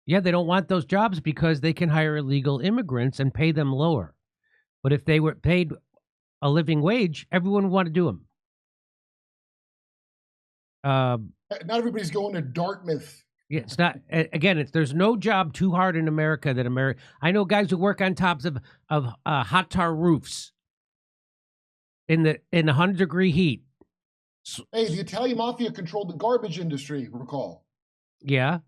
Yeah, they don't want those jobs because they can hire illegal immigrants and pay them lower. But if they were paid a living wage, everyone would want to do them. Not everybody's going to Dartmouth. Yeah, it's not. Again, there's no job too hard in America that America. I know guys who work on tops of hot tar roofs in the 100-degree heat. Hey, the Italian mafia controlled the garbage industry. Recall? Yeah.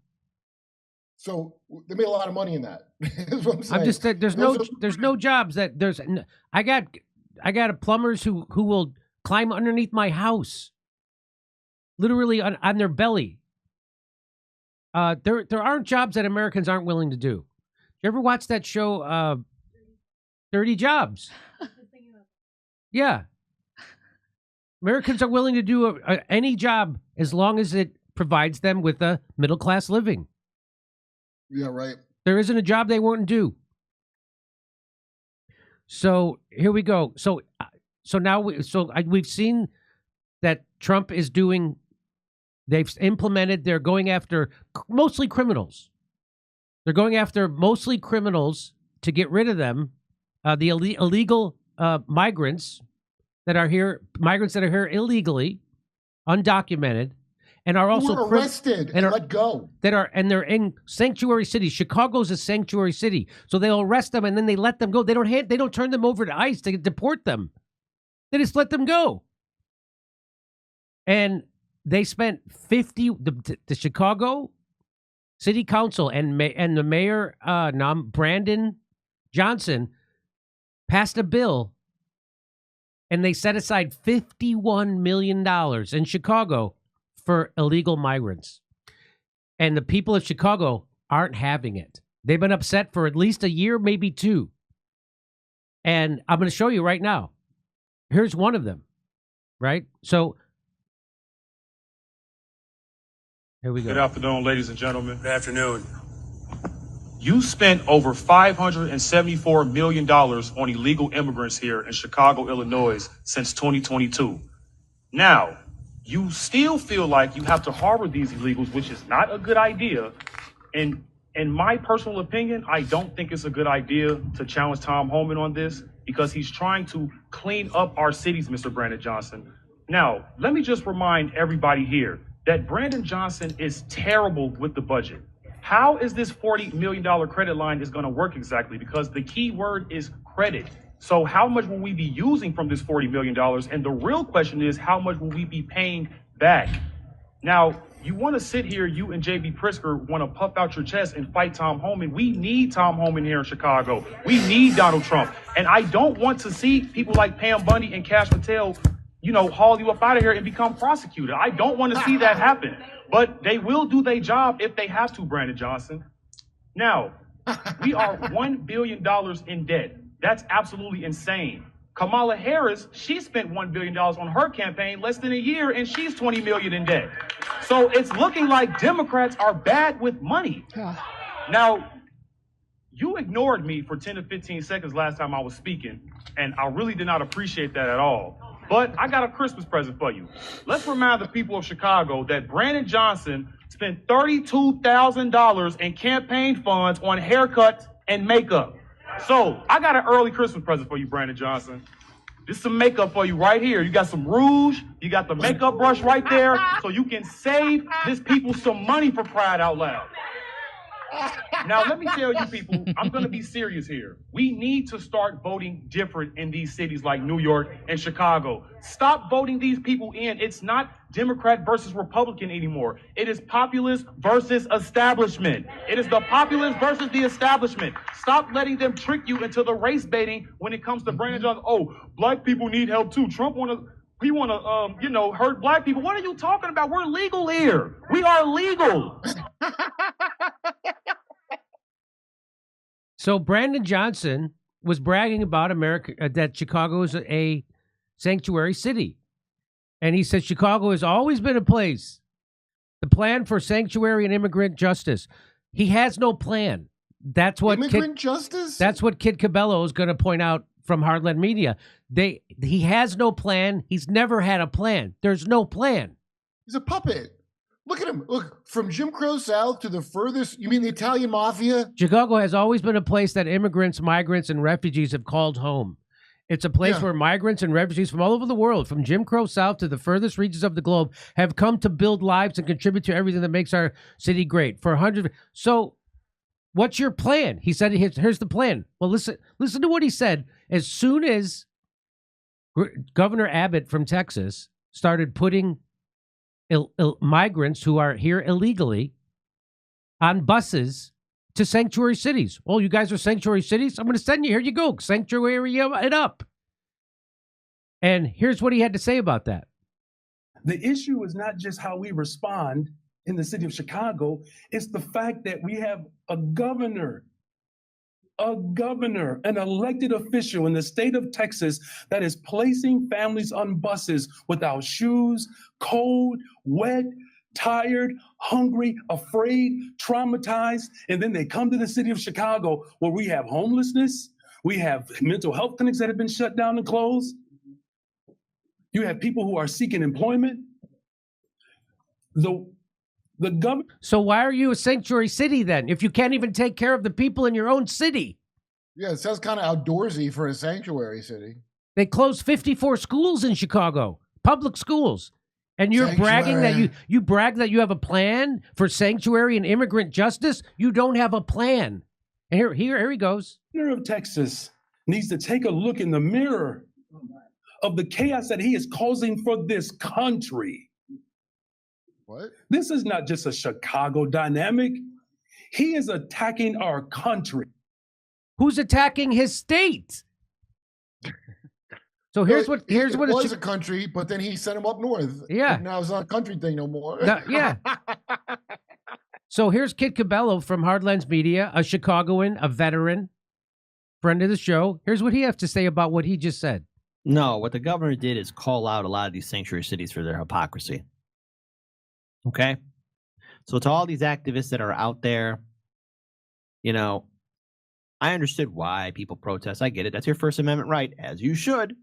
So they made a lot of money in that. That's what I'm saying. I'm just there's no jobs that there's. I got plumbers who will climb underneath my house, literally on their belly. There aren't jobs that Americans aren't willing to do. You ever watch that show, 30 Jobs? Yeah. Americans are willing to do any job as long as it provides them with a middle-class living. Yeah, right. There isn't a job they won't do. So here we go. So now we've seen that Trump is doing. They've implemented. They're going after mostly criminals. They're going after mostly criminals to get rid of them. The illegal migrants that are here illegally, undocumented, and are also arrested and let go. They're in sanctuary cities. Chicago's a sanctuary city, so they'll arrest them and then they let them go. They don't turn them over to ICE to deport them. They just let them go. And they spent the Chicago City Council and the mayor Brandon Johnson passed a bill, and they set aside $51 million in Chicago for illegal migrants. And the people of Chicago aren't having it. They've been upset for at least a year, maybe two. And I'm going to show you right now. Here's one of them, right? So here we go. Good afternoon, ladies and gentlemen. Good afternoon. You spent over $574 million on illegal immigrants here in Chicago, Illinois since 2022. Now, you still feel like you have to harbor these illegals, which is not a good idea. And in my personal opinion, I don't think it's a good idea to challenge Tom Homan on this because he's trying to clean up our cities, Mr. Brandon Johnson. Now, let me just remind everybody here that Brandon Johnson is terrible with the budget. How is this $40 million credit line is going to work exactly? Because the key word is credit. So how much will we be using from this $40 million? And the real question is, how much will we be paying back? Now, you want to sit here, you and JB Pritzker want to puff out your chest and fight Tom Homan. We need Tom Homan here in Chicago. We need Donald Trump. And I don't want to see people like Pam Bundy and Cash Patel, haul you up out of here and become prosecuted. I don't want to see that happen. But they will do their job if they have to, Brandon Johnson. Now, we are $1 billion in debt. That's absolutely insane. Kamala Harris, she spent $1 billion on her campaign less than a year, and she's $20 million in debt. So it's looking like Democrats are bad with money. Now, you ignored me for 10 to 15 seconds last time I was speaking, and I really did not appreciate that at all. But I got a Christmas present for you. Let's remind the people of Chicago that Brandon Johnson spent $32,000 in campaign funds on haircuts and makeup. So I got an early Christmas present for you, Brandon Johnson. Just some makeup for you right here. You got some rouge. You got the makeup brush right there. So you can save this people some money for crying out loud. Now, let me tell you people, I'm going to be serious here. We need to start voting different in these cities like New York and Chicago. Stop voting these people in. It's not Democrat versus Republican anymore. It is populist versus establishment. It is the populist versus the establishment. Stop letting them trick you into the race baiting when it comes to Brandon Johnson. Oh, black people need help too. Trump want to hurt black people. What are you talking about? We're legal here. We are legal. So Brandon Johnson was bragging about America, that Chicago is a sanctuary city. And he said Chicago has always been a place. The plan for sanctuary and immigrant justice. He has no plan. That's what justice? That's what Kid Cabello is going to point out from Heartland Media. He has no plan. He's never had a plan. There's no plan. He's a puppet. Look at him. Look, from Jim Crow South to the furthest, you mean the Italian mafia? Chicago has always been a place that immigrants, migrants, and refugees have called home. It's a place where migrants and refugees from all over the world, from Jim Crow South to the furthest reaches of the globe, have come to build lives and contribute to everything that makes our city great. For 100. So what's your plan? He said, here's the plan. Well, listen to what he said. As soon as Governor Abbott from Texas started putting migrants who are here illegally on buses to sanctuary cities. Oh, you guys are sanctuary cities? I'm going to send you. Here you go. Sanctuary it up. And here's what he had to say about that. The issue is not just how we respond in the city of Chicago. It's the fact that we have a governor, an elected official in the state of Texas that is placing families on buses without shoes, cold, wet, tired, hungry, afraid, traumatized, and then they come to the city of Chicago where we have homelessness, we have mental health clinics that have been shut down and closed. You have people who are seeking employment. The government. So why are you a sanctuary city then, if you can't even take care of the people in your own city? Yeah, it sounds kind of outdoorsy for a sanctuary city. They closed 54 schools in Chicago, public schools. And you're bragging that you brag that you have a plan for sanctuary and immigrant justice. You don't have a plan. And here he goes. The governor of Texas needs to take a look in the mirror of the chaos that he is causing for this country. What? This is not just a Chicago dynamic. He is attacking our country. Who's attacking his state? So here's what it was a country, but then he sent him up north. Yeah. And now it's not a country thing no more. Yeah. So here's Kit Cabello from Hardlines Media, a Chicagoan, a veteran, friend of the show. Here's what he has to say about what he just said. No, what the governor did is call out a lot of these sanctuary cities for their hypocrisy. Okay? So to all these activists that are out there, I understood why people protest. I get it. That's your First Amendment right, as you should.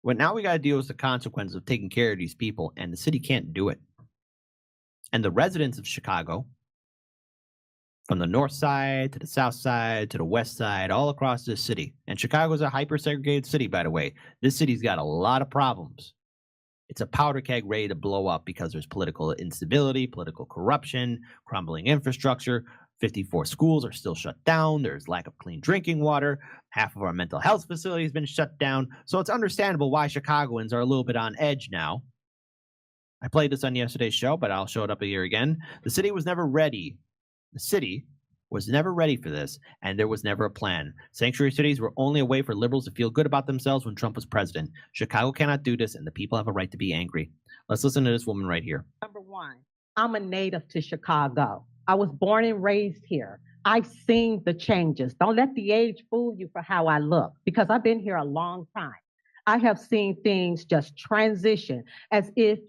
But now we got to deal with the consequences of taking care of these people, and the city can't do it. And the residents of Chicago, from the north side to the south side to the west side, all across this city. And Chicago's a hyper-segregated city, by the way. This city's got a lot of problems. It's a powder keg ready to blow up because there's political instability, political corruption, crumbling infrastructure. 54 schools are still shut down. There's lack of clean drinking water. Half of our mental health facilities have been shut down. So it's understandable why Chicagoans are a little bit on edge now. I played this on yesterday's show, but I'll show it up here again. The city was never ready. The city was never ready for this, and there was never a plan. Sanctuary cities were only a way for liberals to feel good about themselves when Trump was president. Chicago cannot do this, and the people have a right to be angry. Let's listen to this woman right here. Number one, I'm a native to Chicago. I was born and raised here. I've seen the changes. Don't let the age fool you for how I look, because I've been here a long time. I have seen things just transition as if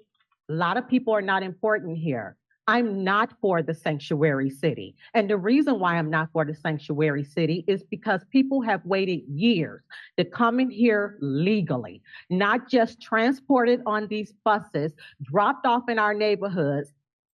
a lot of people are not important here. I'm not for the sanctuary city. And the reason why I'm not for the sanctuary city is because people have waited years to come in here legally, not just transported on these buses, dropped off in our neighborhoods,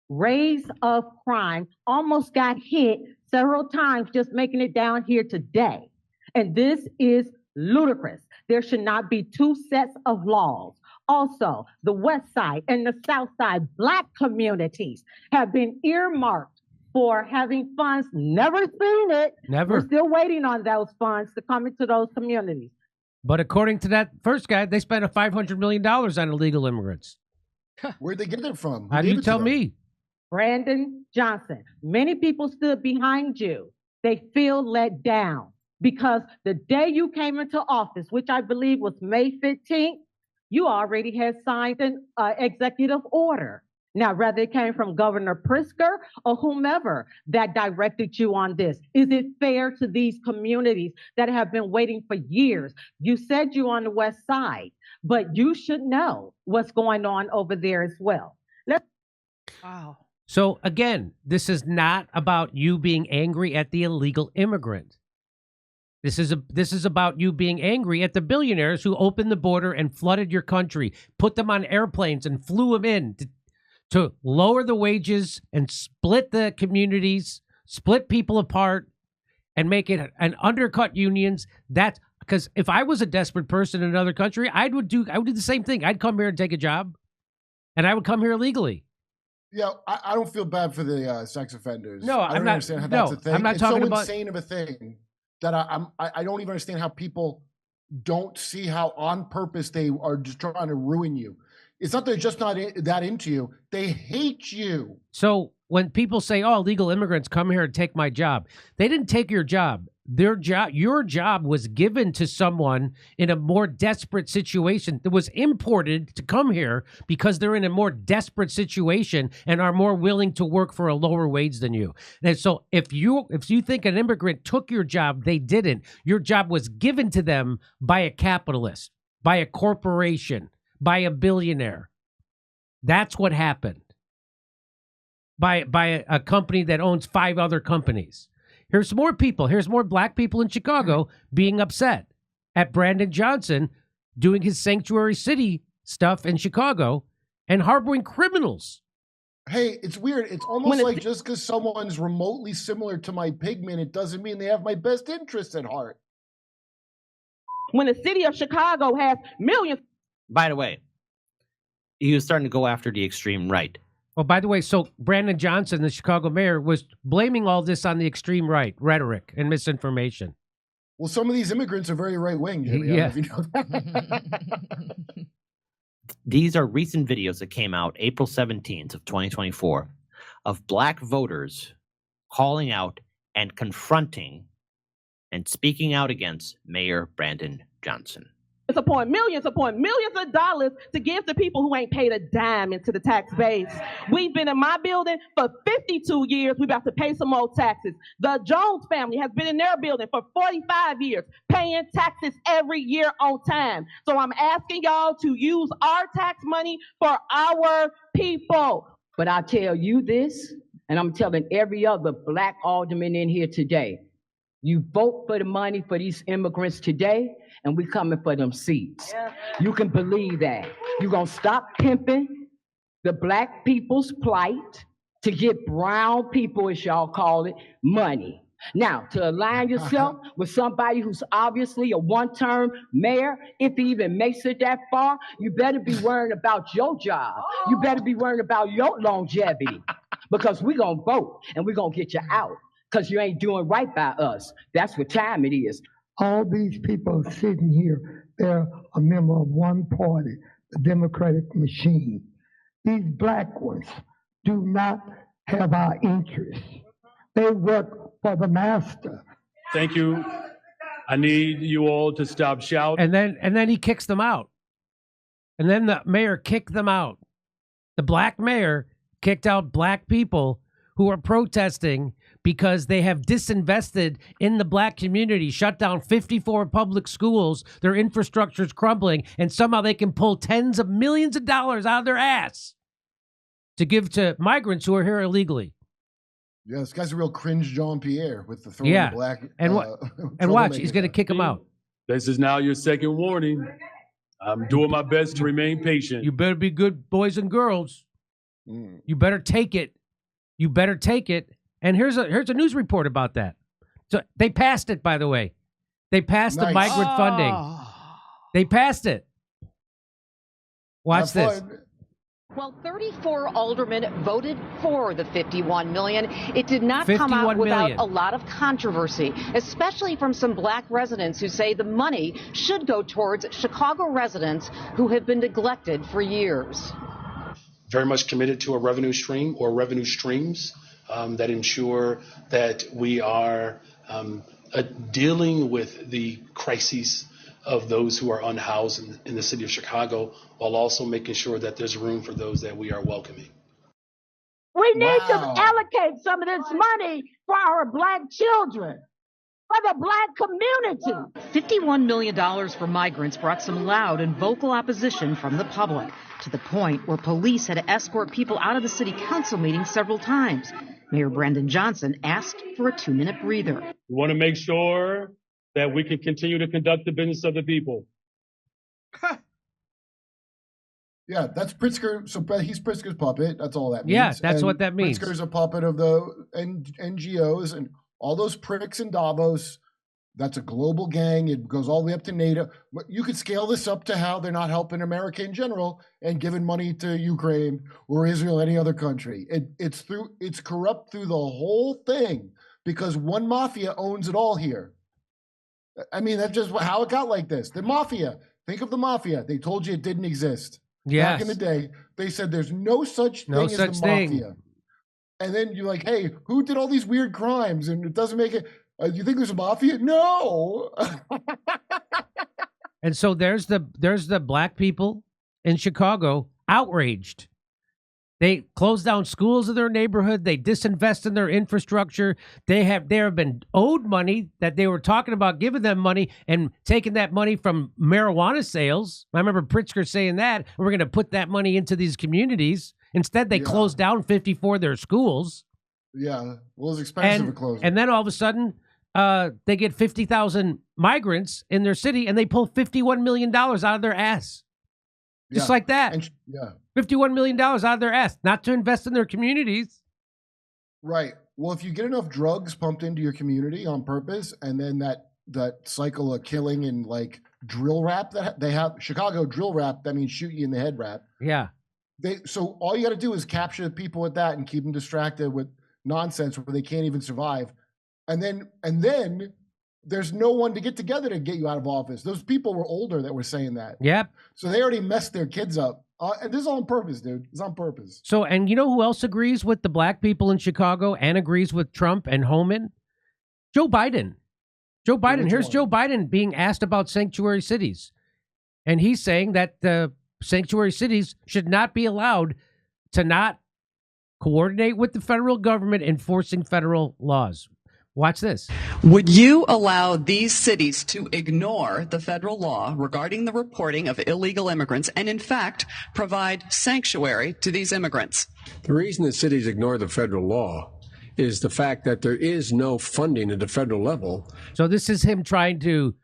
raise of crime, almost got hit several times just making it down here today. And this is ludicrous. There should not be two sets of laws. Also, the West Side and the South Side Black communities have been earmarked for having funds. Never seen it. Never. We're still waiting on those funds to come into those communities. But according to that first guy, they spent $500 million on illegal immigrants. Where'd they get it from? How do you tell me? Brandon Johnson. Many people stood behind you. They feel let down because the day you came into office, which I believe was May 15th, you already had signed an executive order. Now, whether it came from Governor Pritzker or whomever that directed you on this, is it fair to these communities that have been waiting for years? You said you're on the West Side, but you should know what's going on over there as well. Wow. So again, this is not about you being angry at the illegal immigrant. This is about you being angry at the billionaires who opened the border and flooded your country, put them on airplanes and flew them in to lower the wages and split the communities, split people apart, and make it and undercut unions. That's because if I was a desperate person in another country, I would do the same thing. I'd come here and take a job, and I would come here illegally. Yeah, I don't feel bad for the sex offenders. No, I don't understand how that's a thing. I'm not it's talking so about insane of a thing that I don't even understand how people don't see how on purpose they are just trying to ruin you. It's not they're just not that into you. They hate you. So when people say, "Oh, illegal immigrants come here and take my job," they didn't take your job. Your job was given to someone in a more desperate situation that was imported to come here because they're in a more desperate situation and are more willing to work for a lower wage than you. And so if you think an immigrant took your job, they didn't. Your job was given to them by a capitalist, by a corporation, by a billionaire. That's what happened. By a company that owns 5 other companies. Here's more people. Here's more black people in Chicago being upset at Brandon Johnson doing his sanctuary city stuff in Chicago and harboring criminals. Hey, it's weird. It's almost like just because someone's remotely similar to my pigment, it doesn't mean they have my best interests at heart. When the city of Chicago has millions. By the way, he was starting to go after the extreme right. Well, by the way, so Brandon Johnson, the Chicago mayor, was blaming all this on the extreme right, rhetoric and misinformation. Well, some of these immigrants are very right-wing. Yeah. You know that. These are recent videos that came out April 17th of 2024 of black voters calling out and confronting and speaking out against Mayor Brandon Johnson. Millions of dollars to give to people who ain't paid a dime into the tax base. We've been in my building for 52 years. We're about to pay some more taxes. The Jones family has been in their building for 45 years, paying taxes every year on time. So I'm asking y'all to use our tax money for our people. But I tell you this, and I'm telling every other black alderman in here today, you vote for the money for these immigrants today, and we coming for them seats. Yeah. You can believe that. You're going to stop pimping the black people's plight to get brown people, as y'all call it, money. Now, to align yourself with somebody who's obviously a one-term mayor, if he even makes it that far, you better be worrying about your job. You better be worrying about your longevity, because we're going to vote, and we're going to get you out, because you ain't doing right by us. That's what time it is. All these people sitting here, they're a member of one party, the Democratic machine. These black ones do not have our interests. They work for the master. Thank you. I need you all to stop shouting. And then he kicks them out. And then the mayor kicked them out. The black mayor kicked out black people who are protesting because they have disinvested in the black community, shut down 54 public schools, their infrastructure is crumbling, and somehow they can pull tens of millions of dollars out of their ass to give to migrants who are here illegally. Yeah, this guy's a real cringe Jean-Pierre with the throwing the black. And watch, he's going to kick him out. This is now your second warning. I'm doing my best to remain patient. You better be good boys and girls. You better take it. You better take it. And here's a news report about that. So they passed it, by the way. They passed the migrant funding. They passed it. Watch this. Well, 34 aldermen voted for the $51 million. It did not come out without a lot of controversy, especially from some black residents who say the money should go towards Chicago residents who have been neglected for years. Very much committed to a revenue stream or revenue streams that ensure that we are dealing with the crises of those who are unhoused in the city of Chicago, while also making sure that there's room for those that we are welcoming. We need to allocate some of this money for our black children, for the black community. $51 million for migrants brought some loud and vocal opposition from the public, to the point where police had to escort people out of the city council meeting several times. Mayor Brandon Johnson asked for a 2-minute breather. We want to make sure that we can continue to conduct the business of the people. Yeah, that's Pritzker. So he's Pritzker's puppet. That's all that means. Yeah, that's and what that means. Pritzker's a puppet of the NGOs and all those pricks in Davos. That's a global gang. It goes all the way up to NATO. You could scale this up to how they're not helping America in general and giving money to Ukraine or Israel, any other country. It's corrupt through the whole thing because one mafia owns it all here. I mean, that's just how it got like this. The mafia. Think of the mafia. They told you it didn't exist. Yes. Back in the day, they said there's no such thing as the mafia. And then you're like, hey, who did all these weird crimes? And it doesn't make it. You think there's a mafia? No. And so there's the black people in Chicago outraged. They closed down schools in their neighborhood. They disinvest in their infrastructure. They have been owed money that they were talking about giving them money and taking that money from marijuana sales. I remember Pritzker saying that we're going to put that money into these communities. Instead, they closed down 54 of their schools. Yeah, well, it was expensive to close. And then all of a sudden, they get 50,000 migrants in their city, and they pull $51 million out of their ass. Just like that. And, $51 million out of their ass, not to invest in their communities. Right. Well, if you get enough drugs pumped into your community on purpose, and then that cycle of killing and like drill rap that they have, Chicago drill rap, that means shoot you in the head rap. Yeah. So all you got to do is capture the people with that and keep them distracted with nonsense where they can't even survive. And then there's no one to get together to get you out of office. Those people were older that were saying that. Yep. So they already messed their kids up. And this is on purpose, dude. It's on purpose. So, and you know who else agrees with the black people in Chicago and agrees with Trump and Homan? Joe Biden. Joe Biden. Here's Joe Biden being asked about sanctuary cities. And he's saying that the sanctuary cities should not be allowed to not coordinate with the federal government enforcing federal laws. Watch this. Would you allow these cities to ignore the federal law regarding the reporting of illegal immigrants and, in fact, provide sanctuary to these immigrants? The reason that cities ignore the federal law is the fact that there is no funding at the federal level. So this is him trying to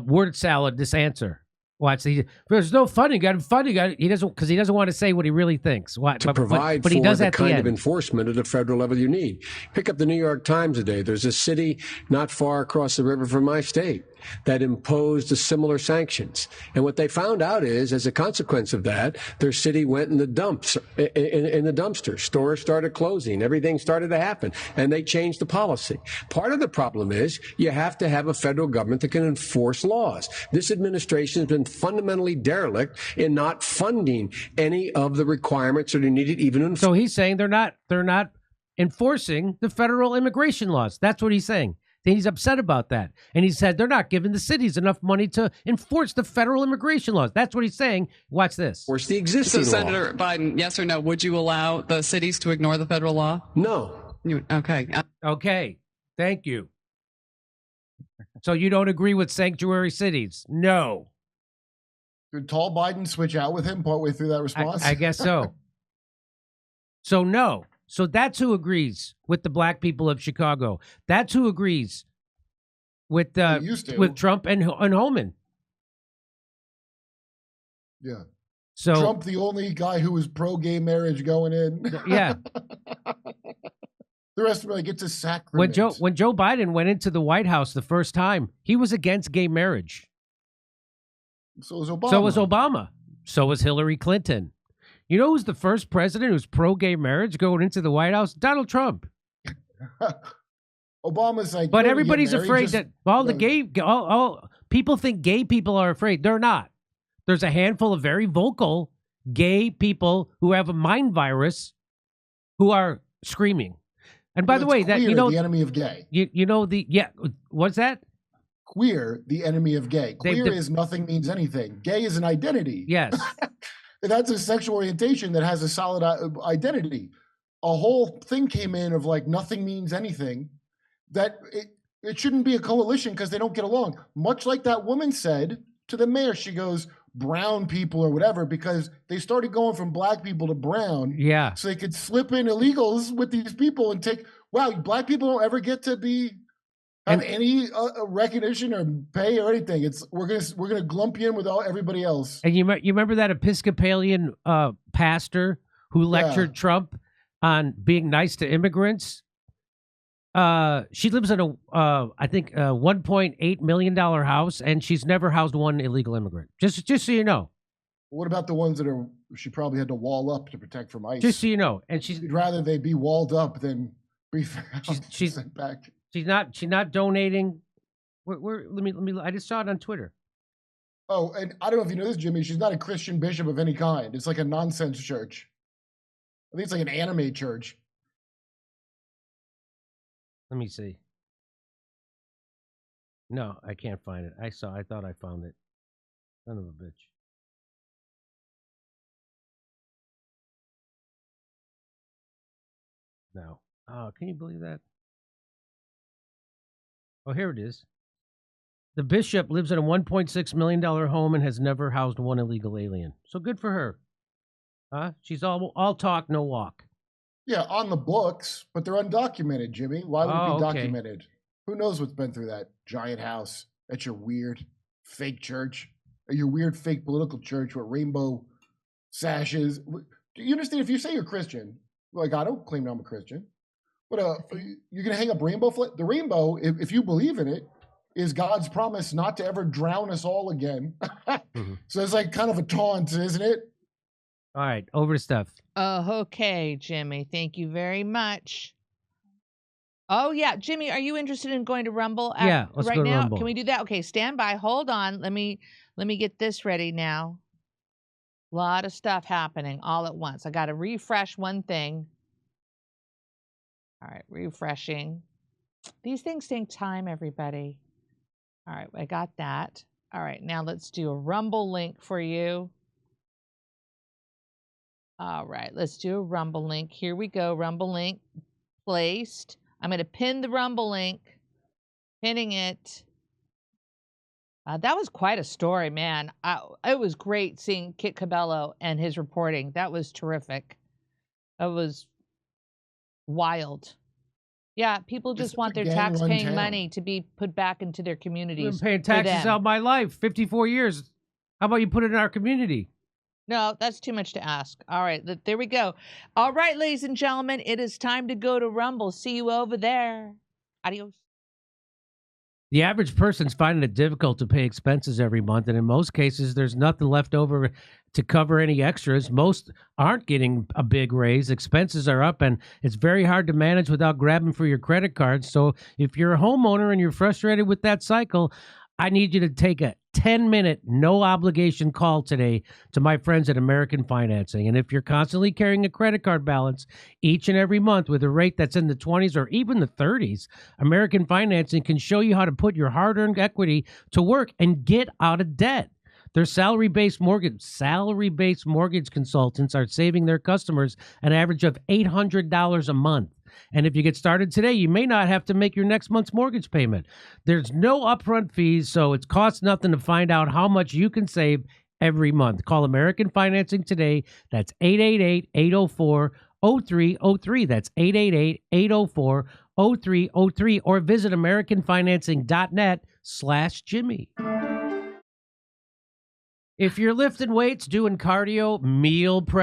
word salad this answer. Watch. There's no funding. Got funding. He doesn't, because he doesn't want to say what he really thinks. To provide but for he does the kind of enforcement at the federal level you need. Pick up the New York Times today. There's a city not far across the river from my state that imposed similar sanctions. And what they found out is, as a consequence of that, their city went in the dumps, in the dumpster. Stores started closing. Everything started to happen. And they changed the policy. Part of the problem is you have to have a federal government that can enforce laws. This administration has been fundamentally derelict in not funding any of the requirements that are needed even. So he's saying they're not enforcing the federal immigration laws. That's what he's saying. He's upset about that. And he said they're not giving the cities enough money to enforce the federal immigration laws. That's what he's saying. Watch this. Enforce the existing law. So, Senator Biden, yes or no, would you allow the cities to ignore the federal law? No. Okay. Okay. Thank you. So you don't agree with sanctuary cities? No. Did tall Biden switch out with him partway through that response? I guess so. So no. So that's who agrees with the black people of Chicago. That's who agrees with Trump and Homan. Yeah. So Trump, the only guy who was pro-gay marriage going in. Yeah. The rest of them, like, it's a sacrament. When Joe Biden went into the White House the first time, he was against gay marriage. So was Obama. So was Hillary Clinton. You know who's the first president who's pro-gay marriage going into the White House? Donald Trump. Obama's like, but everybody's afraid that all people think gay people are afraid. They're not. There's a handful of very vocal gay people who have a mind virus who are screaming. And by the way, that the enemy of gay. What's that? Queer, the enemy of gay. Queer is nothing means anything. Gay is an identity. Yes. That's a sexual orientation that has a solid identity. A whole thing came in of like nothing means anything. That it shouldn't be a coalition because they don't get along. Much like that woman said to the mayor, she goes, brown people or whatever, because they started going from black people to brown. Yeah. So they could slip in illegals with these people and take, wow, black people don't ever get to be have any recognition or pay or anything. We're gonna glump you in with everybody else. And you remember that Episcopalian pastor who lectured Trump on being nice to immigrants? She lives in a I think $1.8 million house, and she's never housed one illegal immigrant. Just so you know. What about the ones that she probably had to wall up to protect from ICE? Just so you know, and she'd rather they be walled up than be she's sent back. She's not donating. Let me. I just saw it on Twitter. Oh, and I don't know if you know this, Jimmy. She's not a Christian bishop of any kind. It's like a nonsense church. I think it's like an anime church. Let me see. No, I can't find it. I thought I found it. Son of a bitch. No. Oh, can you believe that? Oh, here it is. The bishop lives in a $1.6 million home and has never housed one illegal alien. So good for her. She's all talk, no walk. Yeah, on the books, but they're undocumented, Jimmy. Why would it be documented? Who knows what's been through that giant house at your weird fake church, or your weird fake political church with rainbow sashes? Do you understand? If you say you're Christian, like I don't claim I'm a Christian, but you're going to hang up rainbow flag? The rainbow, if you believe in it, is God's promise not to ever drown us all again. So it's like kind of a taunt, isn't it? All right, over to Steph. Okay, Jimmy. Thank you very much. Oh, yeah. Jimmy, are you interested in going to Rumble let's right go to now? Rumble. Can we do that? Okay, stand by. Hold on. Let me get this ready now. A lot of stuff happening all at once. I got to refresh one thing. All right, refreshing. These things take time, everybody. All right, I got that. All right, now let's do a Rumble link for you. All right, let's do a Rumble link. Here we go. Rumble link placed. I'm going to pin the Rumble link. Pinning it. That was quite a story, man. It was great seeing Kit Cabello and his reporting. That was terrific. It was wild. Yeah, people just want their tax-paying money to be put back into their communities. I've been paying taxes all my life, 54 years. How about you put it in our community? No, that's too much to ask. All right, there we go. All right, ladies and gentlemen, it is time to go to Rumble. See you over there. Adios. The average person's finding it difficult to pay expenses every month, and in most cases, there's nothing left over to cover any extras. Most aren't getting a big raise. Expenses are up, and it's very hard to manage without grabbing for your credit card. So if you're a homeowner and you're frustrated with that cycle, I need you to take a 10-minute, no-obligation call today to my friends at American Financing. And if you're constantly carrying a credit card balance each and every month with a rate that's in the 20s or even the 30s, American Financing can show you how to put your hard-earned equity to work and get out of debt. Their salary-based mortgage consultants are saving their customers an average of $800 a month. And if you get started today, you may not have to make your next month's mortgage payment. There's no upfront fees, so it costs nothing to find out how much you can save every month. Call American Financing today. That's 888-804-0303. That's 888-804-0303. Or visit AmericanFinancing.net/Jimmy. If you're lifting weights, doing cardio, meal prep,